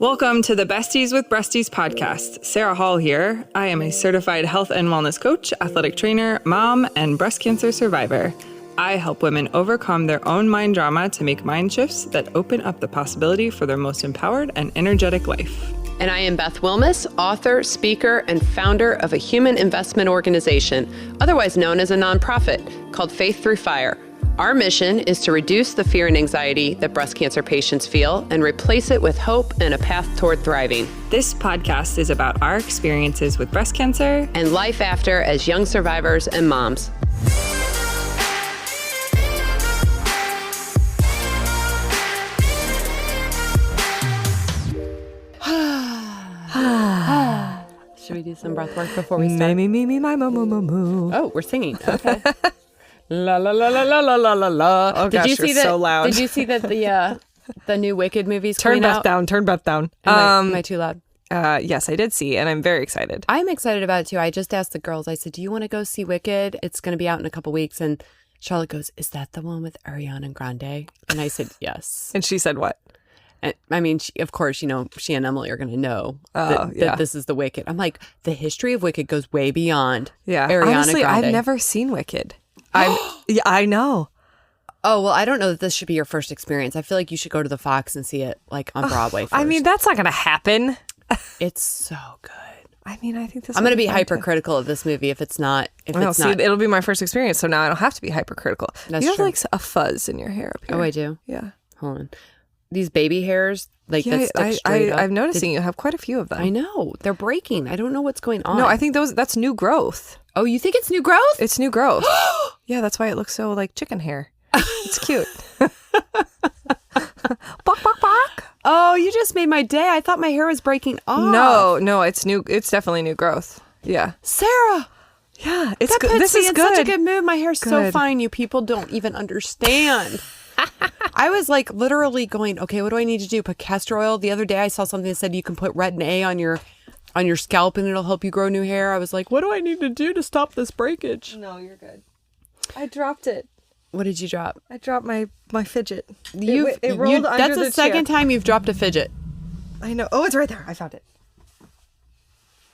Welcome to the Besties with Breasties podcast. Sarah Hall here. I am a certified health and wellness coach, athletic trainer, mom, and breast cancer survivor. I help women overcome their own mind drama to make mind shifts that open up the possibility for their most empowered and energetic life. And I am Beth Wilmus, author, speaker, and founder of a human investment organization, otherwise known as a nonprofit, called Faith Through Fire. Our mission is to reduce the fear and anxiety that breast cancer patients feel and replace it with hope and a path toward thriving. This podcast is about our experiences with breast cancer and life after as young survivors and moms. Should we do some breath work before we start? Me, my, moo. Oh, we're singing. Okay. La la la la la la la la la. Oh gosh, you're so loud. Did you see that the new Wicked movie's Turn coming out? Turn Beth down. Am I too loud? Yes, I did see, and I'm very excited. I'm excited about it too. I just asked the girls, I said, do you want to go see Wicked? It's going to be out in a couple weeks. And Charlotte goes, is that the one with Ariana Grande? And I said, yes. And she said what? And, I mean, of course, she and Emily are going to know that this is the Wicked. I'm like, the history of Wicked goes way beyond Ariana Honestly, Grande. I've never seen Wicked. I know. Oh, well, I don't know that this should be your first experience. I feel like you should go to the Fox and see it like on Broadway first. I mean, that's not going to happen. It's so good. I mean, I think this. I'm going to be hypercritical of this movie if it's not. It'll be my first experience, so now I don't have to be hypercritical. That's you have true. like a fuzz in your hair up here. Oh, I do. Yeah. Hold on. These baby hairs, like that stick straight up. I'm noticing you have quite a few of them. I know they're breaking. I don't know what's going on. No, I think that's new growth. Oh, you think it's new growth? It's new growth. Yeah, that's why it looks so like chicken hair. It's cute. Bok, bok, bok. Oh, you just made my day. I thought my hair was breaking off. No, it's new. It's definitely new growth. Yeah, Sarah. Yeah, it's that good. Puts this me is in good. Such a good mood. My hair's Good. so fine. You people don't even understand. I was like literally going, okay, what do I need to do? Put castor oil. The other day I saw something that said you can put retin A on your scalp and it'll help you grow new hair. I was like, what do I need to do to stop this breakage? No, you're good. I dropped it. What did you drop? I dropped my fidget. It rolled under that's the the second chair. time you've dropped a fidget. I know. Oh, it's right there. I found it.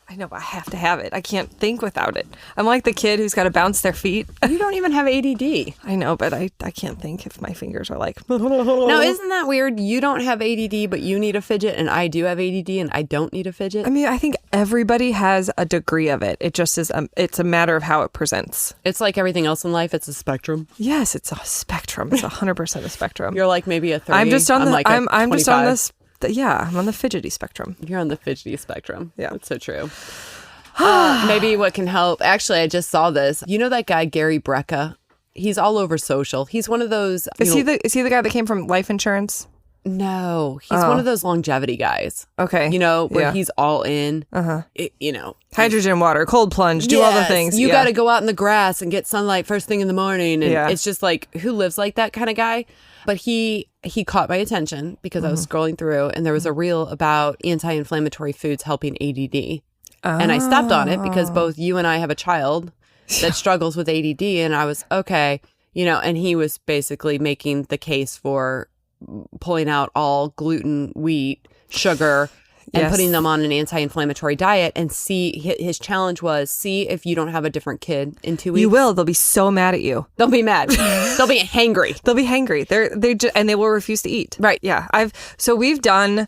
I know, but I have to have it. I can't think without it. I'm like the kid who's got to bounce their feet. You don't even have ADD. I know, but I can't think if my fingers are like... Now, isn't that weird? You don't have ADD, but you need a fidget, and I do have ADD, and I don't need a fidget. I mean, I think everybody has a degree of it. It just is, it's a matter of how it presents. It's like everything else in life. It's a spectrum. Yes, it's a spectrum. It's 100% a spectrum. You're like maybe a 30. I'm just on like I'm just on this... Yeah, I'm on the fidgety spectrum. You're on the fidgety spectrum. Yeah. That's so true. Maybe what can help. Actually, I just saw this. You know that guy, Gary Brecka? He's all over social. He's one of those... Is he the guy that came from life insurance? No, he's one of those longevity guys. Okay. You know, where he's all in. Hydrogen, water, cold plunge, do all the things. You got to go out in the grass and get sunlight first thing in the morning. And it's just like, who lives like that kind of guy? But he caught my attention because I was scrolling through and there was a reel about anti-inflammatory foods helping ADD. And I stopped on it because both you and I have a child that struggles with ADD. And I was, okay, and he was basically making the case for pulling out all gluten, wheat, sugar, and putting them on an anti-inflammatory diet. And his challenge was, see if you don't have a different kid in 2 weeks. You will. They'll be so mad at you. They'll be mad. They'll be hangry. They'll be hangry. And they will refuse to eat. Right. Yeah. We've done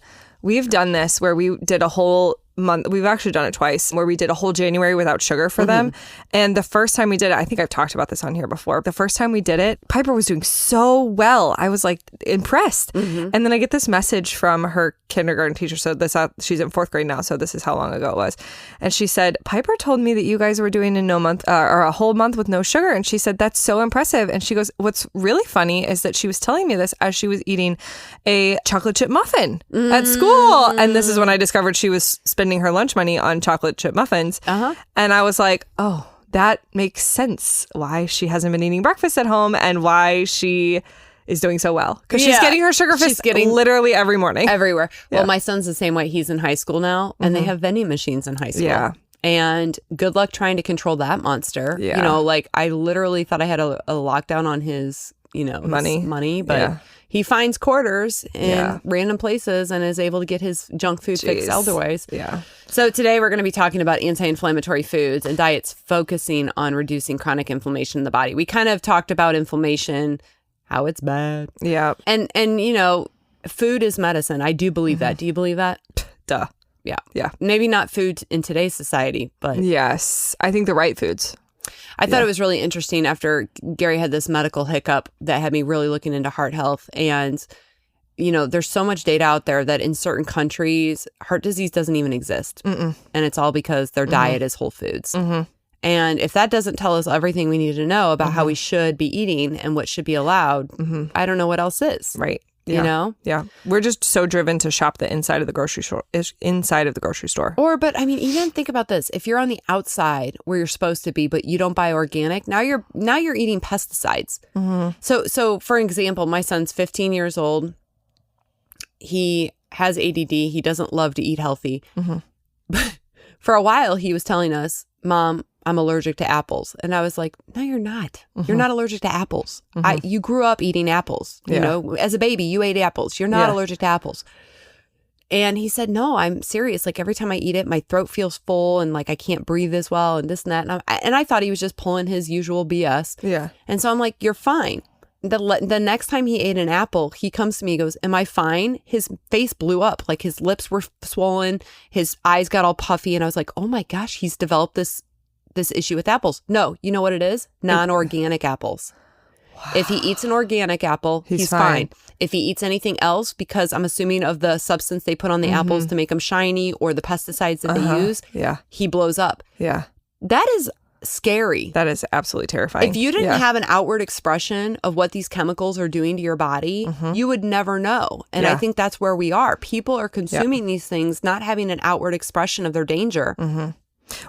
this where we did a whole month. We've actually done it twice where we did a whole January without sugar for them. And the first time we did it, I think I've talked about this on here before. The first time we did it, Piper was doing so well. I was like impressed. And then I get this message from her kindergarten teacher. So she's in 4th grade now. So this is how long ago it was. And she said, Piper told me that you guys were doing a whole month with no sugar. And she said, that's so impressive. And she goes, what's really funny is that she was telling me this as she was eating a chocolate chip muffin at school. And this is when I discovered she was spending her lunch money on chocolate chip muffins. And I was like, oh, that makes sense why she hasn't been eating breakfast at home and why she is doing so well. Because she's getting her sugar fix literally every morning. Everywhere. Well, my son's the same way. He's in high school now and they have vending machines in high school. Yeah. And good luck trying to control that monster. Yeah. Like I literally thought I had a lockdown on his, money. But he finds quarters in random places and is able to get his junk food fixed otherwise. Yeah. So today we're going to be talking about anti-inflammatory foods and diets focusing on reducing chronic inflammation in the body. We kind of talked about inflammation, how it's bad. Yeah. And you know, food is medicine. I do believe that. Do you believe that? Duh. Yeah. Yeah. Maybe not food in today's society, but yes, I think the right foods. I thought it was really interesting after Gary had this medical hiccup that had me really looking into heart health. And, you know, there's so much data out there that in certain countries, heart disease doesn't even exist. And it's all because their diet is whole foods. And if that doesn't tell us everything we need to know about how we should be eating and what should be allowed, I don't know what else is. Right. You know? Yeah. We're just so driven to shop the inside of the grocery store. But I mean, even think about this. If you're on the outside where you're supposed to be, but you don't buy organic, now you're eating pesticides. So for example, my son's 15 years old. He has ADD. He doesn't love to eat healthy. But for a while, he was telling us, Mom, I'm allergic to apples. And I was like, no, you're not. You're not allergic to apples. You grew up eating apples. You know, as a baby, you ate apples. You're not allergic to apples. And he said, no, I'm serious. Like every time I eat it, my throat feels full and like I can't breathe as well and this and that. And I thought he was just pulling his usual BS. Yeah. And so I'm like, you're fine. The next time he ate an apple, he comes to me, he goes, am I fine? His face blew up. Like his lips were swollen. His eyes got all puffy. And I was like, oh my gosh, he's developed this issue with apples. No, you know what it is? Non-organic apples. Wow. If he eats an organic apple, he's fine. If he eats anything else, because I'm assuming of the substance they put on the apples to make them shiny or the pesticides that they use, he blows up. Yeah. That is scary. That is absolutely terrifying. If you didn't have an outward expression of what these chemicals are doing to your body, you would never know. And I think that's where we are. People are consuming these things, not having an outward expression of their danger.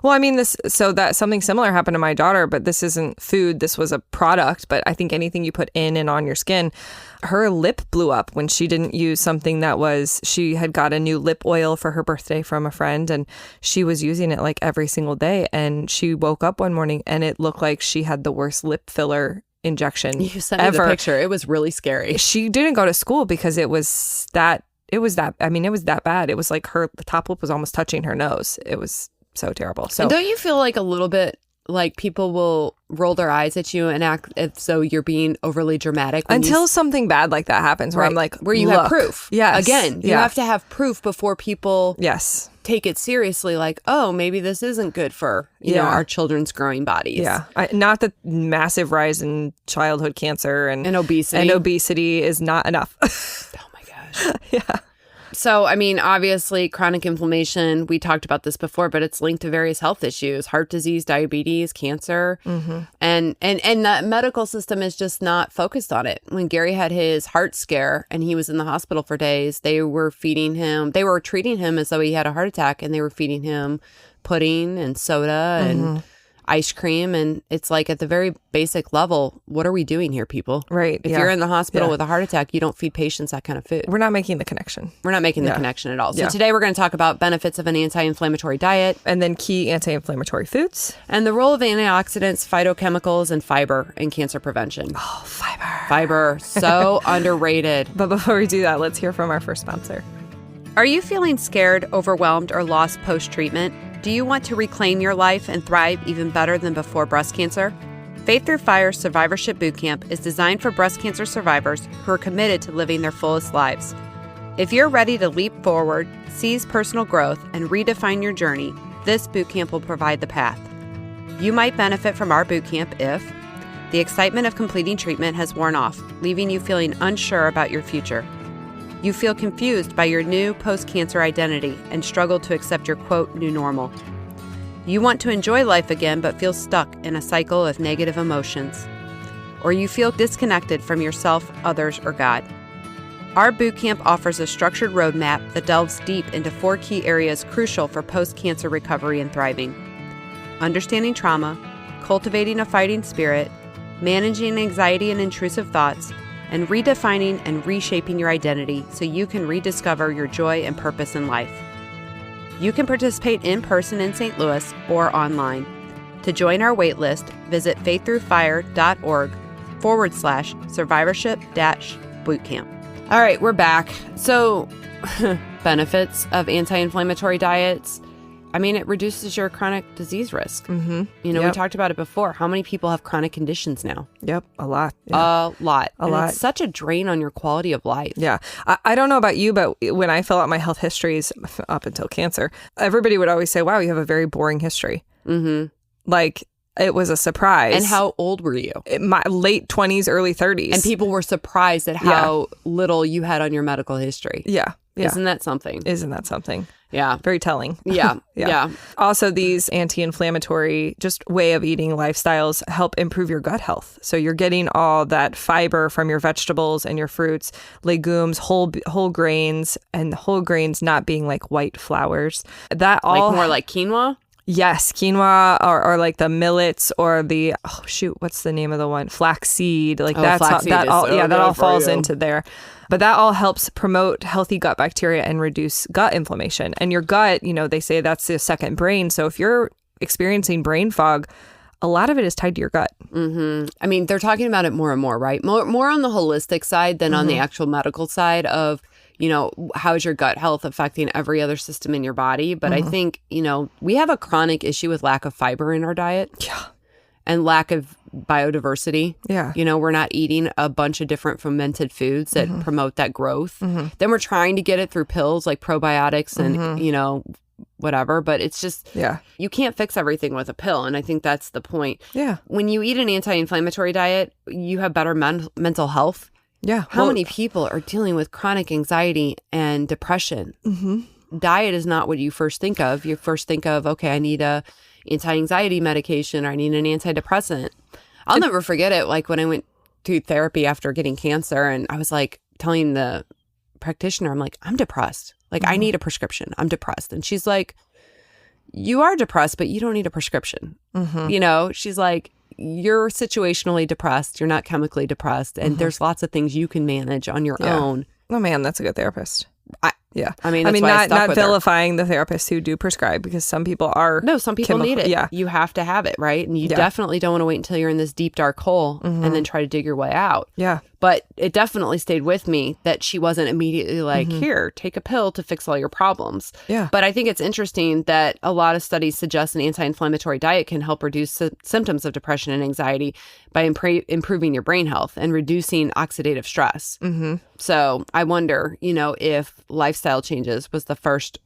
Well, I mean, something similar happened to my daughter, but this isn't food. This was a product. But I think anything you put in and on your skin, her lip blew up when she didn't use something she had got a new lip oil for her birthday from a friend, and she was using it like every single day. And she woke up one morning and it looked like she had the worst lip filler injection You sent ever. me the picture. It was really scary. She didn't go to school because it was that bad. It was like the top lip was almost touching her nose. It was so terrible. So and don't you feel like a little bit like people will roll their eyes at you and act as though you're being overly dramatic until something bad like that happens where I'm like, where you have proof. Yes. Again, you have to have proof before people take it seriously. Like, oh, maybe this isn't good for you know our children's growing bodies. Yeah, not the massive rise in childhood cancer and obesity. And obesity is not enough. Oh my gosh. Yeah. So, I mean, obviously, chronic inflammation, we talked about this before, but it's linked to various health issues, heart disease, diabetes, cancer. And the medical system is just not focused on it. When Gary had his heart scare and he was in the hospital for days, they were treating him as though he had a heart attack, and they were feeding him pudding and soda and ice cream. And it's like at the very basic level, what are we doing here, people? Right. If you're in the hospital with a heart attack, you don't feed patients that kind of food. We're not making the connection. We're not making the connection at all. So today we're going to talk about benefits of an anti-inflammatory diet. And then key anti-inflammatory foods. And the role of antioxidants, phytochemicals, and fiber in cancer prevention. Oh, fiber. Fiber. So underrated. But before we do that, let's hear from our first sponsor. Are you feeling scared, overwhelmed, or lost post-treatment? Do you want to reclaim your life and thrive even better than before breast cancer? Faith Through Fire Survivorship Bootcamp is designed for breast cancer survivors who are committed to living their fullest lives. If you're ready to leap forward, seize personal growth, and redefine your journey, this bootcamp will provide the path. You might benefit from our bootcamp if the excitement of completing treatment has worn off, leaving you feeling unsure about your future. You feel confused by your new post-cancer identity and struggle to accept your, quote, new normal. You want to enjoy life again but feel stuck in a cycle of negative emotions. Or you feel disconnected from yourself, others, or God. Our bootcamp offers a structured roadmap that delves deep into 4 key areas crucial for post-cancer recovery and thriving: understanding trauma, cultivating a fighting spirit, managing anxiety and intrusive thoughts, and redefining and reshaping your identity so you can rediscover your joy and purpose in life. You can participate in person in St. Louis or online. To join our waitlist, visit faiththroughfire.org/survivorship-bootcamp. All right, we're back. So, benefits of anti-inflammatory diets. I mean, it reduces your chronic disease risk. Mm-hmm. You know, we talked about it before. How many people have chronic conditions now? Yep, a lot. Yeah. A lot. A lot. It's such a drain on your quality of life. Yeah. I don't know about you, but when I fill out my health histories up until cancer, everybody would always say, wow, you have a very boring history. Mm-hmm. Like, it was a surprise. And how old were you? My late 20s, early 30s. And people were surprised at how little you had on your medical history. Yeah. Isn't that something? Yeah. Very telling. Yeah. Also, these anti-inflammatory just way of eating lifestyles help improve your gut health. So you're getting all that fiber from your vegetables and your fruits, legumes, whole grains, and whole grains not being like white flours. That all like more like quinoa? Yes, quinoa or like the millets or the what's the name of the one? Flaxseed. Like that all falls into there. But that all helps promote healthy gut bacteria and reduce gut inflammation. And your gut, you know, they say that's the second brain. So if you're experiencing brain fog, a lot of it is tied to your gut. Mm-hmm. I mean, they're talking about it more and more, right? More on the holistic side than on the actual medical side of, you know, how is your gut health affecting every other system in your body? But I think, you know, we have a chronic issue with lack of fiber in our diet. Yeah. And lack of biodiversity. Yeah. You know, we're not eating a bunch of different fermented foods that promote that growth. Then we're trying to get it through pills like probiotics and, you know, whatever. But it's just, you can't fix everything with a pill. And I think that's the point. Yeah. When you eat an anti-inflammatory diet, you have better mental health. Yeah. How many people are dealing with chronic anxiety and depression? Diet is not what you first think of. You first think of, okay, I need a anti-anxiety medication or I need an antidepressant. I'll never forget it. Like when I went to therapy after getting cancer and I was like telling the practitioner, I'm like, I'm depressed. Like I need a prescription. I'm depressed. And she's like, you are depressed, but you don't need a prescription. You know, she's like, you're situationally depressed. You're not chemically depressed. And there's lots of things you can manage on your own. Oh man, that's a good therapist. Yeah. I mean, not vilifying the therapists who do prescribe because some people are. No, some people need it. Yeah. You have to have it, right? And you definitely don't want to wait until you're in this deep, dark hole and then try to dig your way out. Yeah. But it definitely stayed with me that she wasn't immediately like, here, take a pill to fix all your problems. Yeah. But I think it's interesting that a lot of studies suggest an anti-inflammatory diet can help reduce symptoms of depression and anxiety by improving your brain health and reducing oxidative stress. So I wonder, you know, if lifestyle changes was the first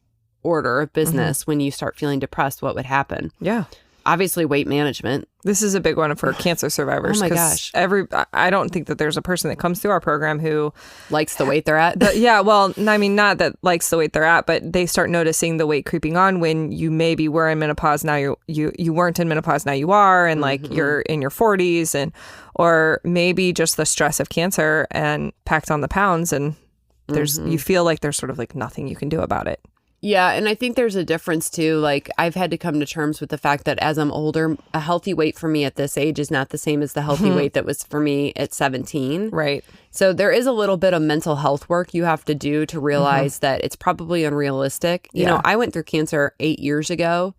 order of business when you start feeling depressed, what would happen? Yeah. Obviously, weight management. This is a big one for cancer survivors. Oh my gosh. I don't think that there's a person that comes through our program who likes the weight they're at. Well, I mean, not that likes the weight they're at, but they start noticing the weight creeping on when you maybe were in menopause. Now you weren't in menopause. Now you are. And like you're in your 40s or maybe just the stress of cancer and packed on the pounds. And you feel like there's sort of like nothing you can do about it. Yeah, and I think there's a difference too. Like I've had to come to terms with the fact that as I'm older, a healthy weight for me at this age is not the same as the healthy weight that was for me at 17. Right. So there is a little bit of mental health work you have to do to realize that it's probably unrealistic. You know, I went through cancer 8 years ago.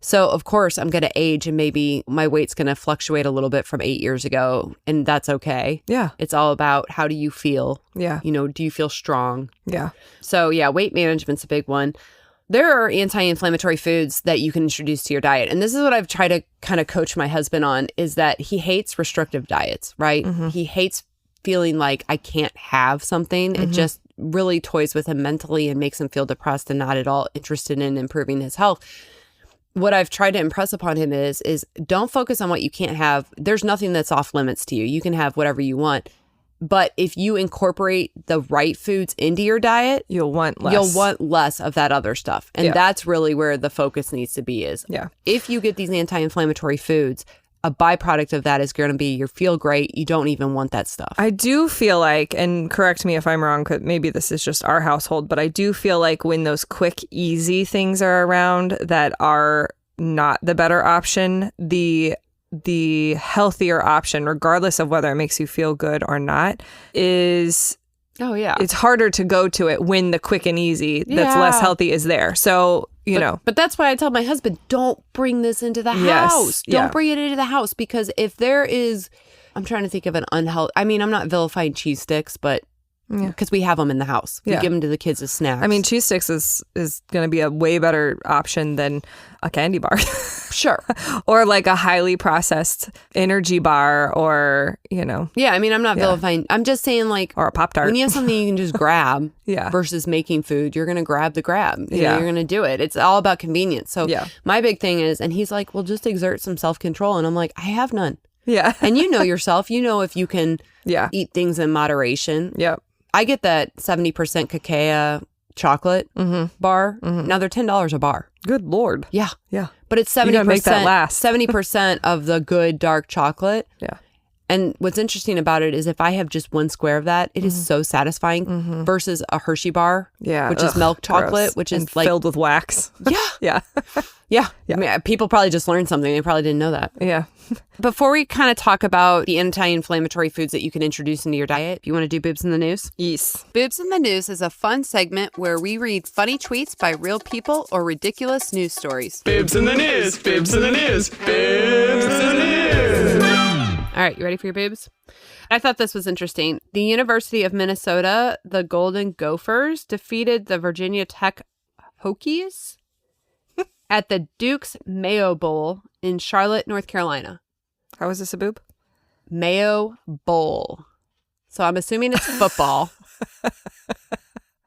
So of course I'm going to age and maybe my weight's going to fluctuate a little bit from 8 years ago. And that's okay. Yeah. It's all about how do you feel? Yeah. You know, do you feel strong? Yeah. So yeah, weight management's a big one. There are anti-inflammatory foods that you can introduce to your diet. And this is what I've tried to kind of coach my husband on is that he hates restrictive diets, right? He hates feeling like I can't have something. It just really toys with him mentally and makes him feel depressed and not at all interested in improving his health. What I've tried to impress upon him is don't focus on what you can't have. There's nothing that's off limits to you. You can have whatever you want. But if you incorporate the right foods into your diet, you'll want less. You'll want less of that other stuff. And that's really where the focus needs to be is if you get these anti-inflammatory foods, a byproduct of that is going to be you feel great. You don't even want that stuff. I do feel like, and correct me if I'm wrong, because maybe this is just our household, but I do feel like when those quick, easy things are around that are not the better option, the healthier option, regardless of whether it makes you feel good or not, is it's harder to go to it when the quick and easy that's less healthy is there. So but that's why I tell my husband, don't bring this into the house. Don't bring it into the house, because if there is, I'm trying to think of an unhealthy, I mean, I'm not vilifying cheese sticks, but because we have them in the house. We give them to the kids as snacks. I mean, cheese sticks is going to be a way better option than a candy bar. Sure. Or like a highly processed energy bar, or, Yeah, I mean, I'm not vilifying. I'm just saying, like, or a Pop-Tart. When you have something you can just grab Yeah. versus making food, you're going to grab the grab. You know, Yeah. you're going to do it. It's all about convenience. So Yeah. my big thing is, and he's like, well, just exert some self-control. And I'm like, I have none. Yeah. And you know yourself. You know if you can Yeah. eat things in moderation. Yep. I get that 70% cacao chocolate bar. Now they're $10 a bar. Good Lord. Yeah. Yeah. But it's 70%. You gotta make that last. 70% of the good dark chocolate. Yeah. And what's interesting about it is if I have just one square of that, it is so satisfying versus a Hershey bar, which is milk chocolate, gross. which is And like filled with wax. Yeah. Yeah. Yeah. I mean, people probably just learned something. They probably didn't know that. Yeah. Before we kind of talk about the anti-inflammatory foods that you can introduce into your diet, you want to do Boobs in the News? Yes. Boobs in the News is a fun segment where we read funny tweets by real people or ridiculous news stories. Boobs in the News, Boobs in the News, Boobs in the News. All right, you ready for your boobs? I thought this was interesting. The University of Minnesota, the Golden Gophers, defeated the Virginia Tech Hokies at the Duke's Mayo Bowl in Charlotte, North Carolina. How is this a boob? Mayo Bowl. So I'm assuming it's football.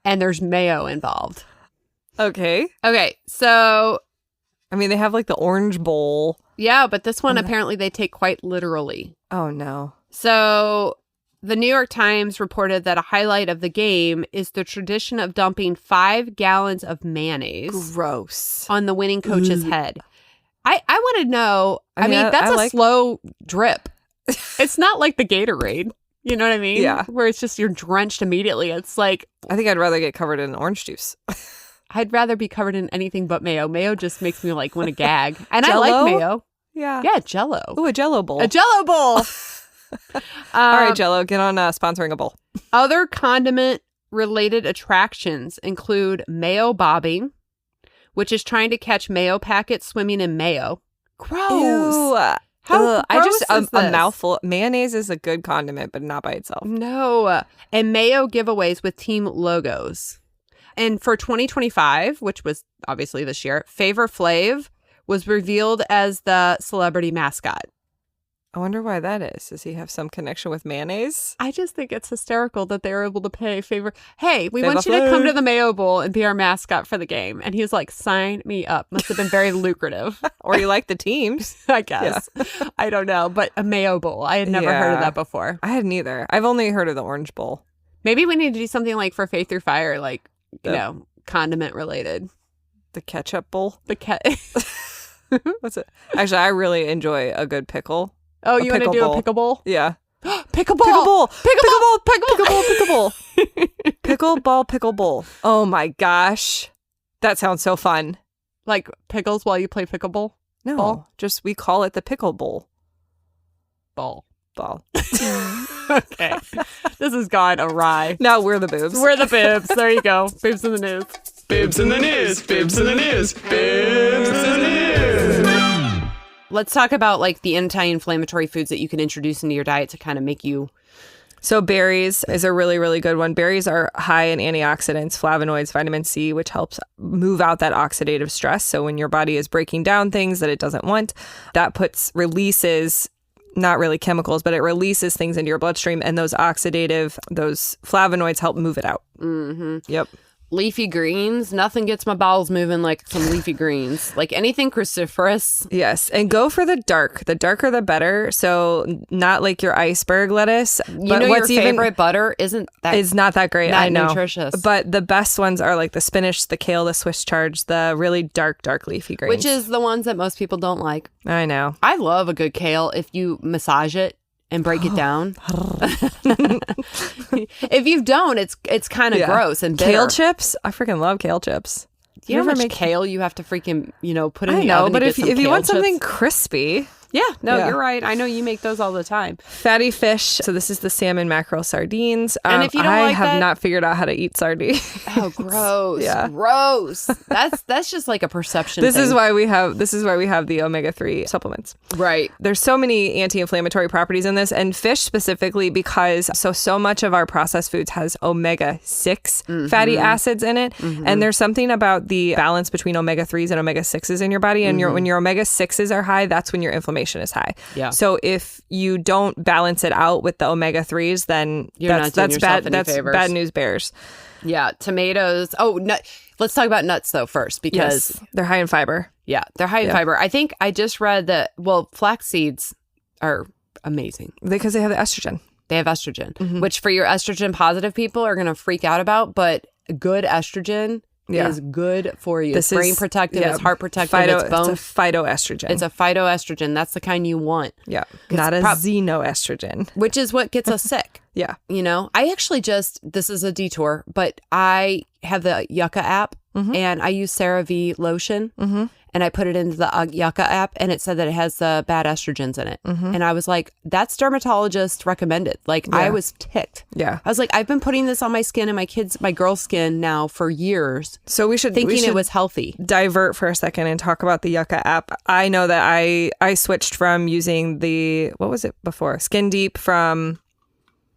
And there's mayo involved. Okay. Okay, so... I mean, they have like the Orange Bowl. Yeah, but this one apparently they take quite literally. Oh, no. So the New York Times reported that a highlight of the game is the tradition of dumping 5 gallons of mayonnaise Gross. on the winning coach's head. I want to know, I mean, that's I a slow drip. It's not like the Gatorade. You know what I mean? Yeah. Where it's just you're drenched immediately. It's like, I think I'd rather get covered in orange juice. I'd rather be covered in anything but mayo. Mayo just makes me like want to gag. And Jell-O? I like mayo. Yeah. Yeah, Jell-O. Ooh, a Jell-O bowl. A Jell-O bowl. All right, Jell-O, get on sponsoring a bowl. Other condiment-related attractions include mayo bobbing, which is trying to catch mayo packets swimming in mayo. Gross. Ew. How I just gross is a this? mouthful. Mayonnaise is a good condiment, but not by itself. No. And mayo giveaways with team logos. And for 2025, which was obviously this year, Favor Flav was revealed as the celebrity mascot. I wonder why that is. Does he have some connection with mayonnaise? I just think it's hysterical that they were able to pay Favor. Hey, we Favor want you to Flav. come to the Mayo Bowl and be our mascot for the game. And he was like, sign me up. Must have been very lucrative. Or you like the teams? I guess. I don't know. But a Mayo Bowl. I had never heard of that before. I hadn't either. I've only heard of the Orange Bowl. Maybe we need to do something like for Faith Through Fire, like, you know, condiment related. The Ketchup Bowl? What's it? Actually, I really enjoy a good pickle. Oh, you want to do a pickle bowl? Yeah. Pickle Pickle bowl. Pickle Pickle ball, pickle bowl. Oh my gosh. That sounds so fun. Like pickles while you play pickleball? No, Ball? just we call it the pickle bowl. Ball. Okay. This has gone awry. Now we're the boobs. We're the boobs. There you go. Boobs in the news. Boobs in the News, Boobs in the News, Boobs in the News. Let's talk about like the anti-inflammatory foods that you can introduce into your diet to kind of make you... So berries is a really, really good one. Berries are high in antioxidants, flavonoids, vitamin C, which helps move out that oxidative stress. So when your body is breaking down things that it doesn't want, that releases, not really chemicals, but it releases things into your bloodstream. And those flavonoids help move it out. Mm-hmm. Yep. Leafy greens. Nothing gets my bowels moving like some leafy greens. Like anything cruciferous. Yes. And go for the dark. The darker, the better. So not like your iceberg lettuce. You know, your favorite butter is not that great. Not I know. nutritious. But the best ones are like the spinach, the kale, the Swiss chard, the really dark leafy greens. Which is the ones that most people don't like. I know. I love a good kale if you massage it and break it down. If you don't, it's kind of gross and bitter. Kale chips? I freaking love kale chips. You know how much kale you have to freaking, put in the oven. I know, but to if get you want some something crispy, Yeah, no, you're right. I know you make those all the time. Fatty fish. So this is the salmon, mackerel, sardines. And if you don't I have not figured out how to eat sardines. Oh, gross. Gross. That's just like a perception This thing. is why we have the omega-3 supplements. Right. There's so many anti-inflammatory properties in this, and fish specifically, because so much of our processed foods has omega-6 fatty acids in it. And there's something about the balance between omega-3s and omega-6s in your body. And when your omega-6s are high, that's when your inflammation is high. Yeah. So if you don't balance it out with the omega-3s, then that's bad. That's bad news bears. Yeah. Tomatoes. Oh, let's talk about nuts though first, because they're high in fiber. Yeah, they're high in fiber. I think I just read that, flax seeds are amazing. Because they have the estrogen. They have estrogen, which for your estrogen positive people are going to freak out about, but good estrogen is good for you. It's brain protective, it's heart protective, it's bone. It's a phytoestrogen. It's a phytoestrogen. That's the kind you want. Yeah. Not a xenoestrogen. Which is what gets us sick. Yeah. You know, I actually this is a detour, but I have the Yucca app and I use CeraVe lotion and I put it into the Yucca app and it said that it has bad estrogens in it. And I was like, that's dermatologist recommended. Like I was ticked. Yeah. I was like, I've been putting this on my skin and my girl's skin now for years. So we should it was healthy. Divert for a second and talk about the Yucca app. I know that I switched from using what was it before? Skin Deep from...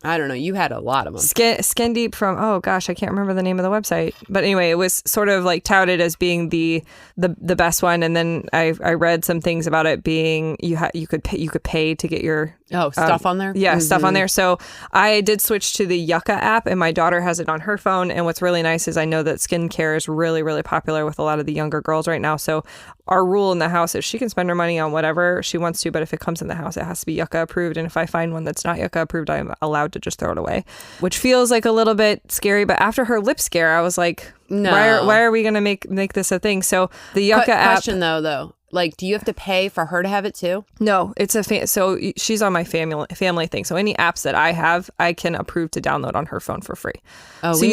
I don't know. You had a lot of them. Skin Deep from, oh gosh, I can't remember the name of the website. But anyway, it was sort of like touted as being the best one. And then I read some things about it being you could pay to get your stuff on there. Yeah, stuff on there. So I did switch to the Yucca app, and my daughter has it on her phone. And what's really nice is I know that skincare is really, really popular with a lot of the younger girls right now. So our rule in the house is she can spend her money on whatever she wants to, but if it comes in the house, it has to be Yucca approved. And if I find one that's not Yucca approved, I'm allowed to just throw it away, which feels like a little bit scary. But after her lip scare, I was like, no, why are we going to make this a thing? So the Yucca app. Question though. Like, do you have to pay for her to have it too? No, it's so she's on my family thing. So any apps that I have, I can approve to download on her phone for free. Oh, so we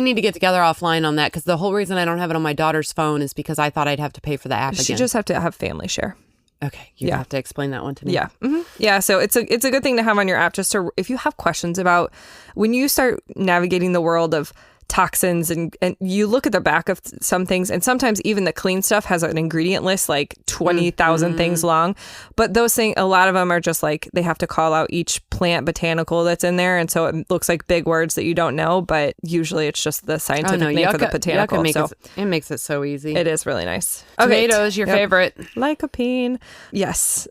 need to get together offline on that, because the whole reason I don't have it on my daughter's phone is because I thought I'd have to pay for the app again. She just have to have family share. Okay, you have to explain that one to me. Yeah, yeah. So it's a good thing to have on your app, just to if you have questions about when you start navigating the world of toxins and you look at the back of some things, and sometimes even the clean stuff has an ingredient list like 20,000 things long, but those things, a lot of them are just like they have to call out each plant botanical that's in there, and so it looks like big words that you don't know, but usually it's just the scientific name for the botanical. It makes it so easy. It is really nice. Tomatoes, your favorite. Lycopene. Yes.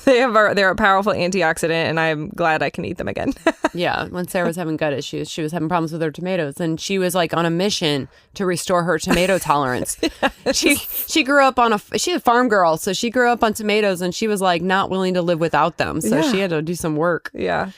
They're a powerful antioxidant, and I'm glad I can eat them again. Yeah, when Sarah was having gut issues, she was having problems with her tomatoes, and she was like on a mission to restore her tomato tolerance. She grew up she's a farm girl, so she grew up on tomatoes, and she was like not willing to live without them, so she had to do some work. Yeah.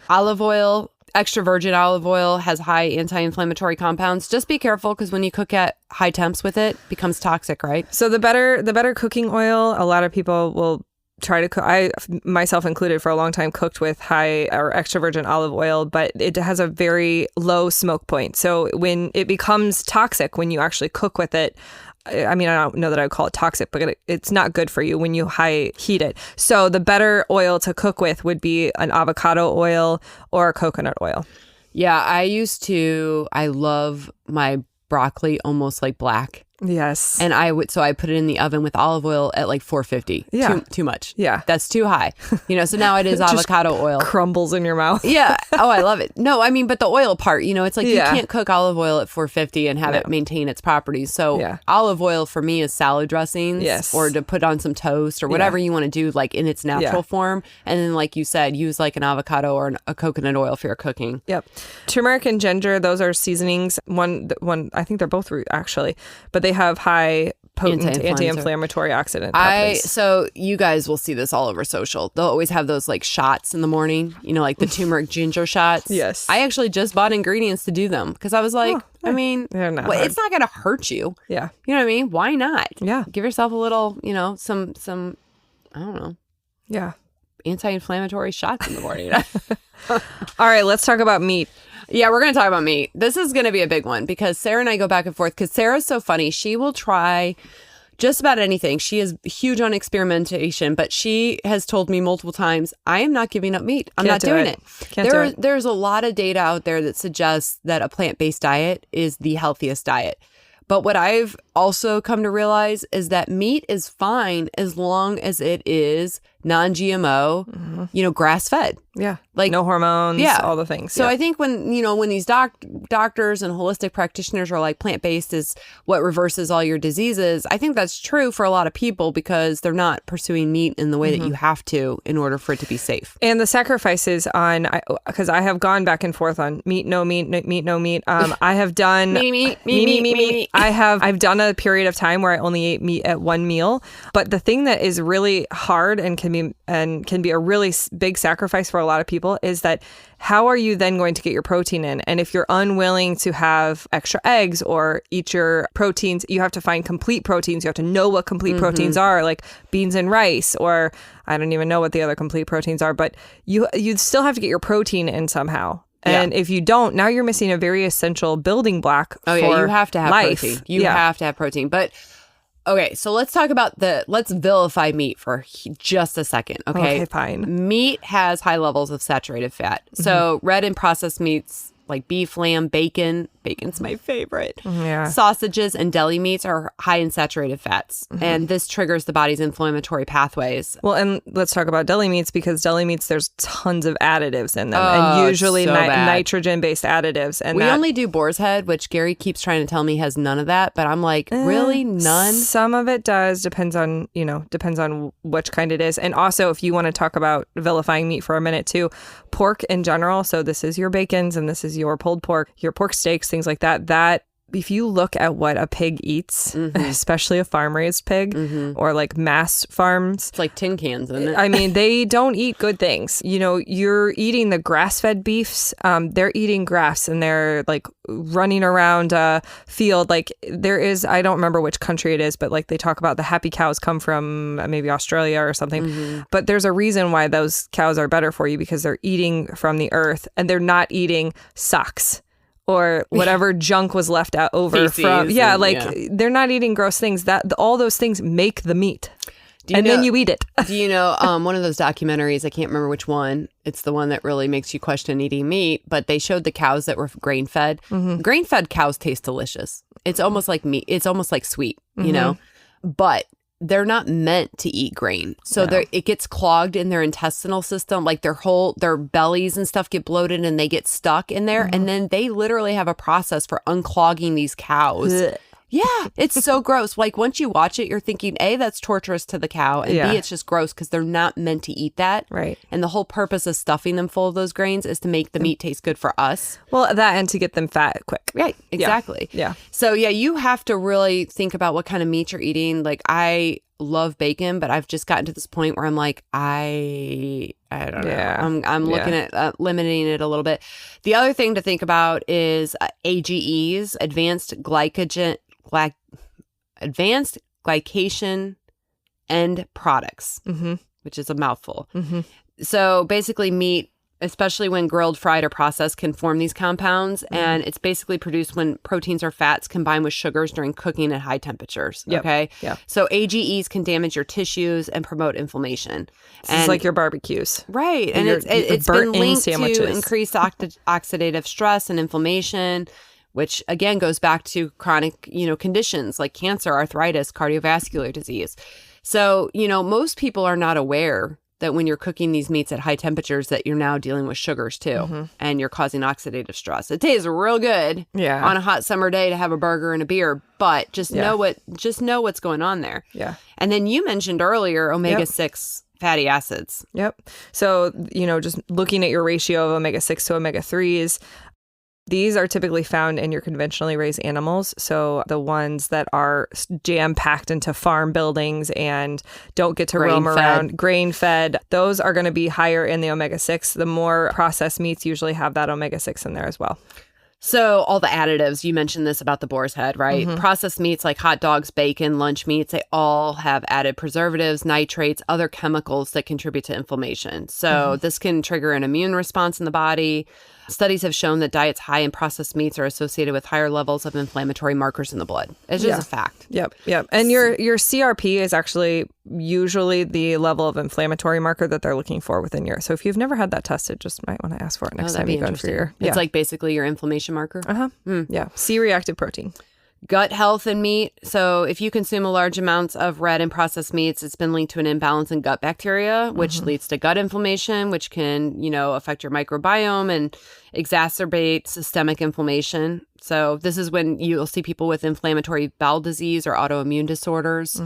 Olive oil. Extra virgin olive oil has high anti-inflammatory compounds. Just be careful, because when you cook at high temps with it becomes toxic, right? So the better cooking oil, a lot of people will try to cook. I, myself included, for a long time cooked with high or extra virgin olive oil, but it has a very low smoke point. So when it becomes toxic, when you actually cook with it, I mean, I don't know that I would call it toxic, but it's not good for you when you high heat it. So the better oil to cook with would be an avocado oil or a coconut oil. Yeah, I love my broccoli almost like black. Yes. And I put it in the oven with olive oil at like 450. Yeah. Too much. Yeah. That's too high. So now it is avocado oil. Crumbles in your mouth. Yeah. Oh, I love it. No, I mean, but the oil part, it's like you can't cook olive oil at 450 and have it maintain its properties. So olive oil for me is salad dressings. Yes. Or to put on some toast or whatever you want to do, like in its natural form. And then, like you said, use like an avocado or a coconut oil for your cooking. Yep. Turmeric and ginger, those are seasonings. One, I think they're both root actually, but they have high potent anti-inflammatory oxidant properties. So you guys will see this all over social. They'll always have those like shots in the morning, like the turmeric ginger shots. Yes. I actually just bought ingredients to do them because I was like, I mean, it's not going to hurt you. Yeah. You know what I mean? Why not? Yeah. Give yourself a little, some, I don't know. Yeah. Anti-inflammatory shots in the morning. All right, let's talk about meat. Yeah, we're going to talk about meat. This is going to be a big one because Sarah and I go back and forth because Sarah's so funny. She will try just about anything. She is huge on experimentation, but she has told me multiple times, I am not giving up meat. I'm not doing it. There's a lot of data out there that suggests that a plant-based diet is the healthiest diet. But what I've also come to realize is that meat is fine as long as it is non-GMO, grass-fed. Yeah. Like no hormones, all the things. So I think when these doctors and holistic practitioners are like plant-based is what reverses all your diseases, I think that's true for a lot of people because they're not pursuing meat in the way that you have to in order for it to be safe. And the sacrifices because I have gone back and forth on meat, no meat, meat, no meat. I have done meat. I've done a period of time where I only ate meat at one meal. But the thing that is really hard and can be a really big sacrifice for a lot of people is that how are you then going to get your protein in? And if you're unwilling to have extra eggs or eat your proteins, you have to find complete proteins. You have to know what complete proteins are, like beans and rice, or I don't even know what the other complete proteins are, but you still have to get your protein in somehow. And if you don't, now you're missing a very essential building block for you have to have life. Protein. You have to have protein. But okay, so let's talk about let's vilify meat for just a second, okay? Okay, fine. Meat has high levels of saturated fat. So red and processed meats like beef, lamb, bacon. Bacon's my favorite. Yeah. Sausages and deli meats are high in saturated fats. And this triggers the body's inflammatory pathways. Well, and let's talk about deli meats because deli meats, there's tons of additives in them. And usually nitrogen-based additives. And we only do boar's head, which Gary keeps trying to tell me has none of that. But I'm like, really? None? Some of it does. Depends on which kind it is. And also, if you want to talk about vilifying meat for a minute too, pork in general. So this is your bacons and this is your pulled pork, your pork steaks, things like that if you look at what a pig eats, especially a farm-raised pig or like mass farms. It's like tin cans, isn't it? I mean, they don't eat good things. You're eating the grass-fed beefs. They're eating grass and they're like running around a field. Like there is, I don't remember which country it is, but like they talk about the happy cows come from maybe Australia or something. But there's a reason why those cows are better for you because they're eating from the earth and they're not eating socks or whatever junk was left out over from. They're not eating gross things. That all those things make the meat. Then you eat it. Do you know one of those documentaries? I can't remember which one. It's the one that really makes you question eating meat. But they showed the cows that were grain fed. Grain fed cows taste delicious. It's almost like meat. It's almost like sweet, but they're not meant to eat grain. So it gets clogged in their intestinal system. Like their bellies and stuff get bloated and they get stuck in there. And then they literally have a process for unclogging these cows. Ugh. Yeah, it's so gross. Like once you watch it, you're thinking, A, that's torturous to the cow, and B, it's just gross because they're not meant to eat that. Right. And the whole purpose of stuffing them full of those grains is to make the meat taste good for us. Well, that and to get them fat quick. Right, exactly. Yeah. So you have to really think about what kind of meat you're eating. Like I love bacon, but I've just gotten to this point where I'm like, I don't know. I'm looking at limiting it a little bit. The other thing to think about is AGEs, advanced glycation end products, which is a mouthful. So basically meat, especially when grilled, fried, or processed, can form these compounds. And it's basically produced when proteins or fats combine with sugars during cooking at high temperatures. Okay. Yeah. So AGEs can damage your tissues and promote inflammation. It's like your barbecues. Right. And it's been linked to increased oxidative stress and inflammation, which again goes back to chronic, conditions like cancer, arthritis, cardiovascular disease. So, most people are not aware that when you're cooking these meats at high temperatures that you're now dealing with sugars too, and you're causing oxidative stress. It tastes real good on a hot summer day to have a burger and a beer, but just know what's going on there. Yeah. And then you mentioned earlier omega-6 fatty acids. Yep. So, just looking at your ratio of omega-6 to omega-3s, these are typically found in your conventionally raised animals. So the ones that are jam-packed into farm buildings and don't get to roam around, grain-fed, those are going to be higher in the omega-6. The more processed meats usually have that omega-6 in there as well. So all the additives, you mentioned this about the boar's head, right? Processed meats like hot dogs, bacon, lunch meats, they all have added preservatives, nitrates, other chemicals that contribute to inflammation. So this can trigger an immune response in the body. Studies have shown that diets high in processed meats are associated with higher levels of inflammatory markers in the blood. It's just a fact. Yep. And your CRP is actually usually the level of inflammatory marker that they're looking for within your. So if you've never had that tested, just might want to ask for it next time you go in for your. It's like basically your inflammation marker. Yeah. C-reactive protein. Gut health and meat. So if you consume a large amounts of red and processed meats, it's been linked to an imbalance in gut bacteria, which leads to gut inflammation, which can, affect your microbiome and exacerbate systemic inflammation. So this is when you'll see people with inflammatory bowel disease or autoimmune disorders.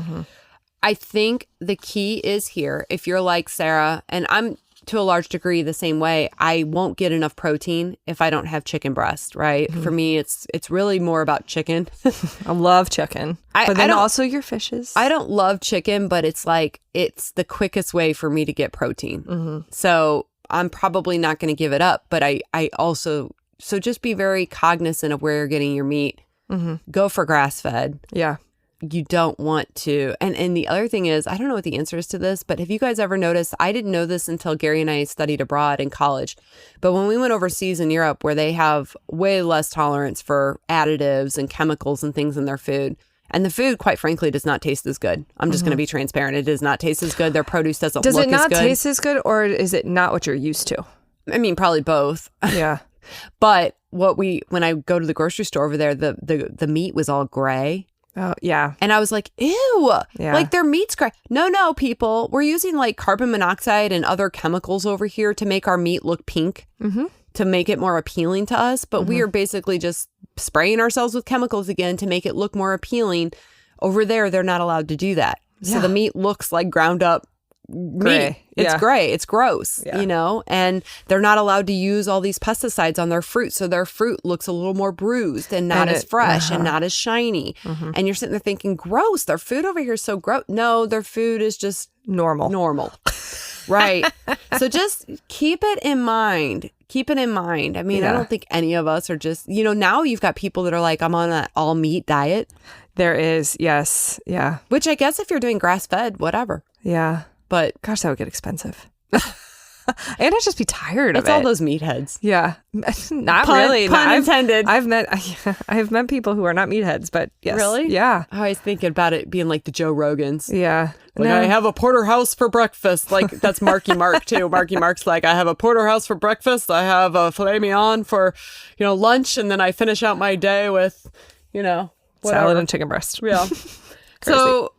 I think the key is here, if you're like Sarah, and I'm to a large degree the same way, I won't get enough protein if I don't have chicken breast, right? For me, it's really more about chicken. I love chicken. But then also your fishes. I don't love chicken, but it's the quickest way for me to get protein. So I'm probably not going to give it up, but I also, so just be very cognizant of where you're getting your meat. Go for grass-fed. Yeah. You don't want to. And the other thing is, I don't know what the answer is to this, but have you guys ever noticed, I didn't know this until Gary and I studied abroad in college, but when we went overseas in Europe where they have way less tolerance for additives and chemicals and things in their food, and the food, quite frankly, does not taste as good. I'm just going to be transparent. It does not taste as good. Their produce doesn't look as good. Does it not taste as good, or is it not what you're used to? I mean, probably both. Yeah. But when I go to the grocery store over there, the meat was all gray. Oh, yeah. And I was like, ew, yeah. Like their meat's gray. No, people, we're using like carbon monoxide and other chemicals over here to make our meat look pink, to make it more appealing to us. But we are basically just spraying ourselves with chemicals again to make it look more appealing. Over there, they're not allowed to do that. Yeah. So the meat looks like ground up meat. It's gray. It's gross, and they're not allowed to use all these pesticides on their fruit. So their fruit looks a little more bruised and not as fresh and not as shiny. And you're sitting there thinking, gross, their food over here is so gross. No, their food is just normal. Right. So just keep it in mind. I mean, I don't think any of us are just, now you've got people that are like, I'm on an all meat diet. There is. Yes. Yeah. Which I guess if you're doing grass fed, whatever. Yeah. But gosh, that would get expensive. And I'd just be tired of it. It's all those meatheads. Yeah. Not really. Pun intended. I've met people who are not meatheads, but yes. Really? Yeah. I was thinking about it being like the Joe Rogans. Yeah. Like, I have a porterhouse for breakfast. Like, that's Marky Mark, too. Marky Mark's like, I have a porterhouse for breakfast. I have a filet mignon for, lunch. And then I finish out my day with, whatever. Salad and chicken breast. Yeah. So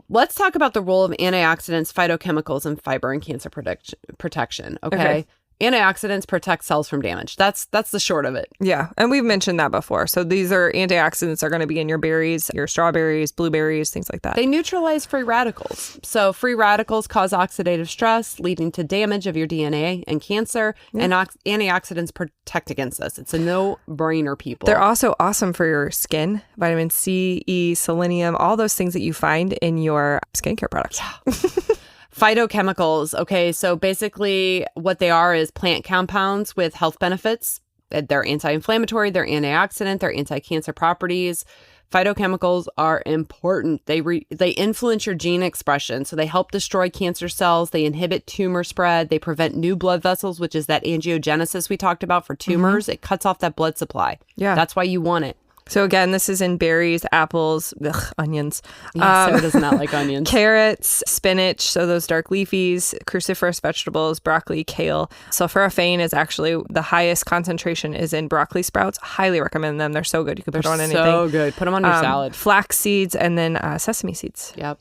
let's talk about the role of antioxidants, phytochemicals, and fiber in cancer protection. Okay. Antioxidants protect cells from damage. That's the short of it. Yeah. And we've mentioned that before. So these are antioxidants are going to be in your berries, your strawberries, blueberries, things like that. They neutralize free radicals. So free radicals cause oxidative stress, leading to damage of your DNA and cancer. Yeah. And antioxidants protect against this. It's a no-brainer, people. They're also awesome for your skin. Vitamin C, E, selenium, all those things that you find in your skincare products. Yeah. Phytochemicals. Okay, so basically what they are is plant compounds with health benefits. They're anti-inflammatory, they're antioxidant, they're anti-cancer properties. Phytochemicals are important. They influence your gene expression. So they help destroy cancer cells. They inhibit tumor spread. They prevent new blood vessels, which is that angiogenesis we talked about for tumors. It cuts off that blood supply. Yeah. That's why you want it. So again, this is in berries, apples, onions. Sarah does not like onions. Carrots, spinach, so those dark leafies, cruciferous vegetables, broccoli, kale. Sulforaphane is actually the highest concentration is in broccoli sprouts. Highly recommend them. They're so good. You can put them on anything. So good. Put them on your salad. Flax seeds and then sesame seeds. Yep.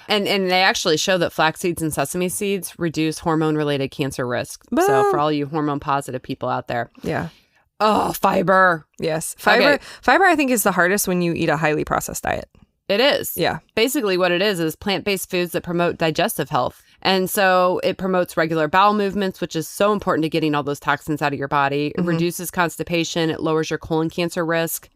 And they actually show that flax seeds and sesame seeds reduce hormone-related cancer risk. So for all you hormone-positive people out there. Yeah. Oh, fiber. Yes. Fiber, I think, is the hardest when you eat a highly processed diet. It is. Yeah. Basically what it is plant-based foods that promote digestive health. And so it promotes regular bowel movements, which is so important to getting all those toxins out of your body. It reduces constipation. It lowers your colon cancer risk.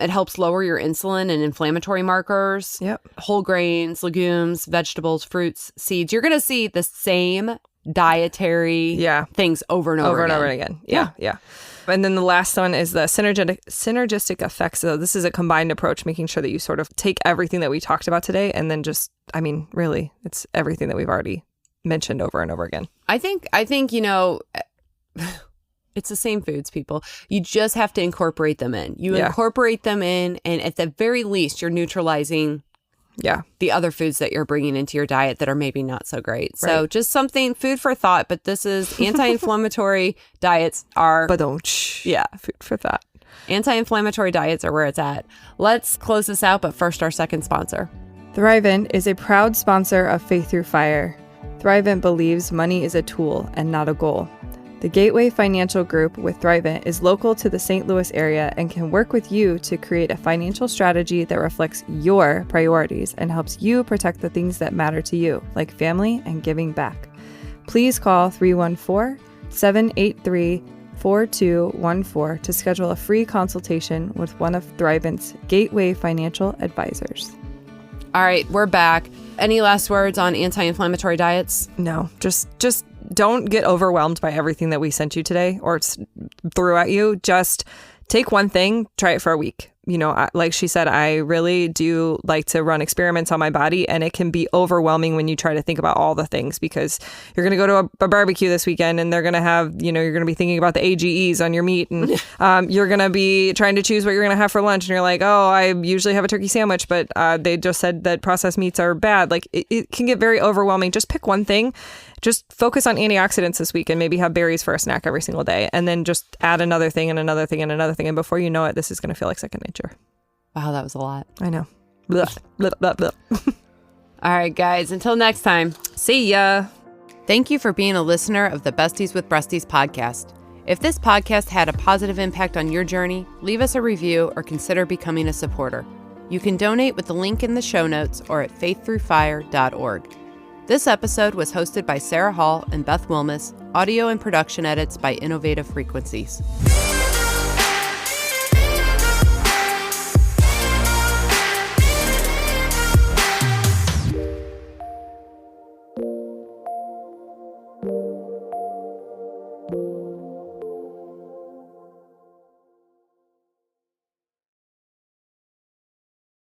It helps lower your insulin and inflammatory markers. Yep. Whole grains, legumes, vegetables, fruits, seeds. You're going to see the same dietary things over and over again. Yeah. And then the last one is the synergistic effects. So this is a combined approach, making sure that you sort of take everything that we talked about today and then really, it's everything that we've already mentioned over and over again. I think It's the same foods, people. You just have to incorporate them in. You incorporate them in, and at the very least, you're neutralizing the other foods that you're bringing into your diet that are maybe not so great. Right. So just something, food for thought, but this is anti-inflammatory diets are... food for thought. Anti-inflammatory diets are where it's at. Let's close this out, but first our second sponsor. Thrivent is a proud sponsor of Faith Through Fire. Thrivent believes money is a tool and not a goal. The Gateway Financial Group with Thrivent is local to the St. Louis area and can work with you to create a financial strategy that reflects your priorities and helps you protect the things that matter to you, like family and giving back. Please call 314-783-4214 to schedule a free consultation with one of Thrivent's Gateway Financial Advisors. All right, we're back. Any last words on anti-inflammatory diets? No, just don't get overwhelmed by everything that we sent you today or threw at you. Just take one thing, try it for a week. You know, like she said, I really do like to run experiments on my body, and it can be overwhelming when you try to think about all the things, because you're going to go to a barbecue this weekend and they're going to have, you know, you're going to be thinking about the AGEs on your meat, and you're going to be trying to choose what you're going to have for lunch. And you're like, oh, I usually have a turkey sandwich, but they just said that processed meats are bad. Like it can get very overwhelming. Just pick one thing. Just focus on antioxidants this week and maybe have berries for a snack every single day. And then just add another thing and another thing and another thing. And before you know it, this is going to feel like second nature. Wow, that was a lot. I know. Blah, blah, blah, blah. All right, guys. Until next time. See ya. Thank you for being a listener of the Besties with Breasties podcast. If this podcast had a positive impact on your journey, leave us a review or consider becoming a supporter. You can donate with the link in the show notes or at faiththroughfire.org. This episode was hosted by Sarah Hall and Beth Wilmus, audio and production edits by Innovative Frequencies.